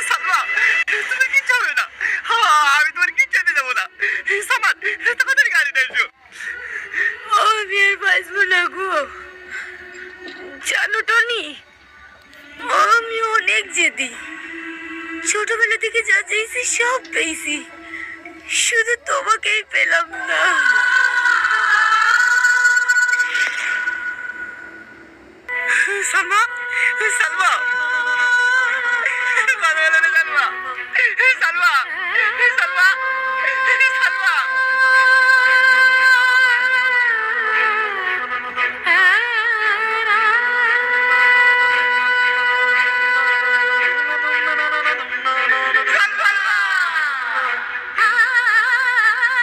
সালমা, তুমি কিচ্ছু হবে না। আমি তোমার কিচ্ছু হতে যাবো না। সামান, তাড়াতাড়ি গাড়িতে এসো। আমি আর বাঁচবো না গো। জানো টনি, আমি অনেক জেদি। ছোটবেলা থেকে যা চেয়েছি সব পেয়েছি, শুধু তোমাকেই পেলাম না। সালমা, সালমা, সালমা, সালমা, সালমা, সালমা,